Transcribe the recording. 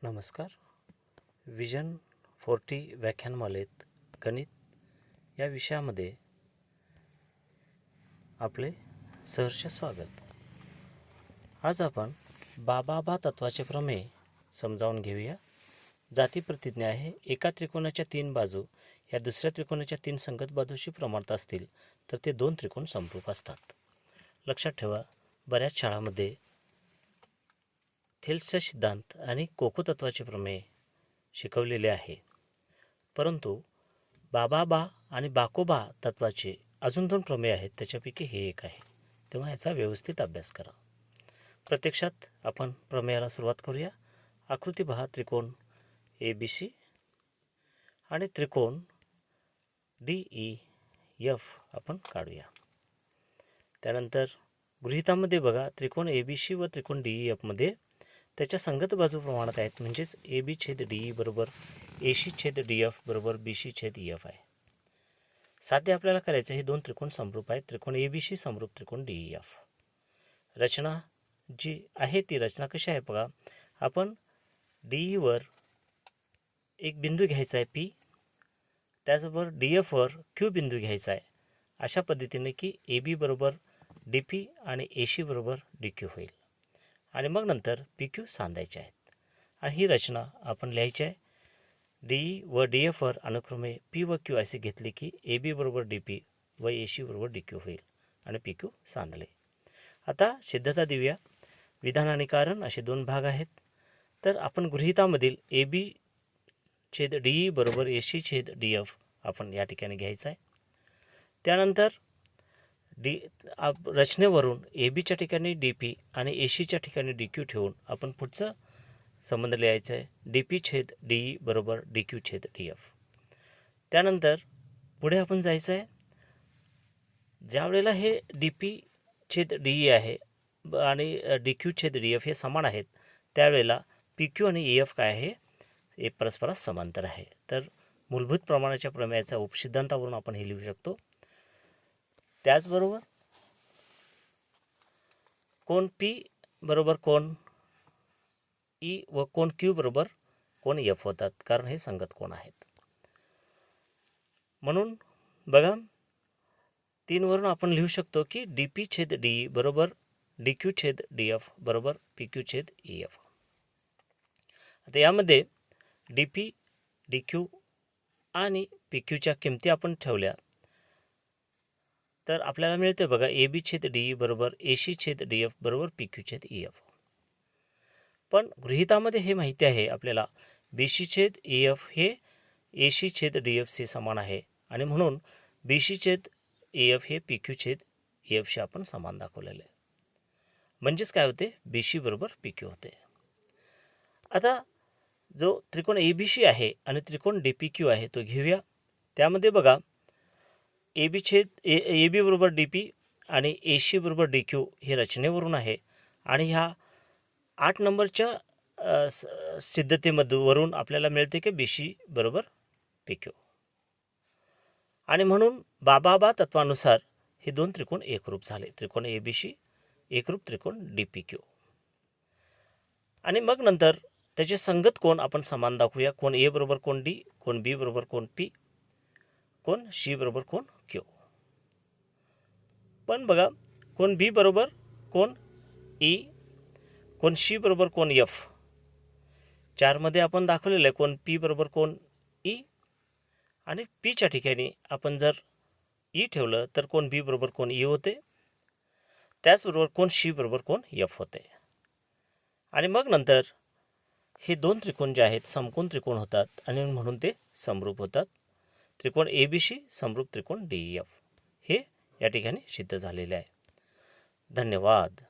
नमस्कार. विजन 40 व्याख्यानमालेत गणित या विषयामध्ये आपले सहर्ष स्वागत. आज आपण बाबा तत्वाचे प्रमेय समजावून घेऊया. जाती प्रतिज्ञा आहे, एका त्रिकोणाच्या 3 बाजू या दुसऱ्या त्रिकोणाच्या 3 संगत बाजूशी प्रमाणात असतील तर ते 2 त्रिकोण समरूप असतात. लक्षात ठेवा, बऱ्याच शाळांमध्ये थेल्सचा सिद्धांत आणि कोको तत्वाचे प्रमेय शिकवलेले आहे, परंतु बाबा आणि बाकोबा तत्वाचे अजून 2 प्रमेय आहेत, त्याच्यापैकी हे एक आहे. तेव्हा याचा व्यवस्थित अभ्यास करा. प्रत्यक्षात आपण प्रमेयाला सुरुवात करूया. आकृती पहा, त्रिकोण ABC आणि त्रिकोण DEF आपण काढूया. त्यानंतर गृहीतामध्ये बघा, त्रिकोण ABC व त्रिकोण DEF मध्ये त्याच्या संगत बाजू प्रमाणात आहेत, म्हणजेच AB/DE बरोबर AC/DF बरोबर BC/EF आहे. साध्य आपल्याला करायचं, हे 2 त्रिकोण समरूप आहेत. त्रिकोण ABC समरूप त्रिकोण DEF. रचना जी आहे ती रचना कशी आहे बघा, आपण DE वर एक बिंदू घ्यायचा आहे P, त्याचबरोबर DF वर Q बिंदू घ्यायचा आहे, अशा पद्धतीने की AB बरोबर DP आणि AC बरोबर DQ होईल, आणि मग नंतर PQ सांधायचे आहेत. आणि ही रचना आपण लिहायची आहे. DE व DF वर अनुक्रमे P व Q असे घेतले की AB बरोबर DP व AC बरोबर DQ होईल आणि PQ सांधले. आता सिद्धता देऊया. विधान आणि कारण असे 2 भाग आहेत. तर आपण गृहीतामधील AB/DE बरोबर AC/DF आपण या ठिकाणी घ्यायचं आहे. त्यानंतर रचनेवरून ABच्या ठिकाणी DP आणि ACच्या ठिकाणी DQ ठेवून आपण पुढचा संबंध लिहायचा आहे, DP/DE बरोबर DQ/DF. त्यानंतर पुढे आपण जायचं आहे. ज्या वेळेला हे DP/DE आहे आणि DQ/DF हे समान आहेत, त्यावेळेला PQ आणि EF काय आहे, हे परस्परास समांतर आहे. तर मूलभूत प्रमाणाच्या प्रमेयाच्या उपसिद्धांतावरून आपण हे लिहू शकतो. त्याचबरोबर कोण P बरोबर कोण E व कोण Q बरोबर कोण F होतात, कारण हे संगत कोण आहेत. म्हणून बघा, 3 वरून आपण लिहू शकतो की DP/DE बरोबर DQ/DF बरोबर PQ/EF. आता यामध्ये DP, DQ आणि PQच्या किमती आपण ठेवल्या तर आपल्याला मिळते बघा, AB/DE बरोबर AC/DF बरोबर PQ/EF. पण गृहीतामध्ये हे माहिती आहे आपल्याला, BC/EF हे AC/DF शी समान आहे, आणि म्हणून BC/EF हे PQ/EF शी आपण समान दाखवलेले आहे. म्हणजेच काय होते, BC बरोबर PQ होते. आता जो त्रिकोण ABC आहे आणि त्रिकोण DPQ आहे तो घेऊया. त्यामध्ये बघा, AB बरोबर DP आणि AC बरोबर DQ हे रचनेवरून आहे, आणि ह्या 8 नंबरच्या सिद्धतेमधून आपल्याला मिळते की BC बरोबर PQ, आणि म्हणून बाबा तत्वानुसार हे 2 त्रिकोण एकरूप झाले. त्रिकोण ABC एकरूप त्रिकोण DPQ. आणि मग नंतर त्याचे संगत कोण आपण समान दाखवूया. कोण A बरोबर कोण D, कोण B बरोबर कोण P, कोण C बरोबर कोण Q. पण बघा, कोण B बरोबर कोण E, कोण C बरोबर कोण F. 4 मध्ये आपण दाखवलेलं आहे कोण P बरोबर कोण E, आणि Pच्या ठिकाणी आपण जर E ठेवलं तर कोण B बरोबर कोण E होते. त्याचबरोबर कोण C बरोबर कोण F होते. आणि मग नंतर हे 2 त्रिकोण जे आहेत समकोण त्रिकोण होतात, आणि म्हणून ते समरूप होतात. त्रिकोण ABC समरूप त्रिकोण DEF हे या ठिकाणी सिद्ध झालेले आहे. धन्यवाद.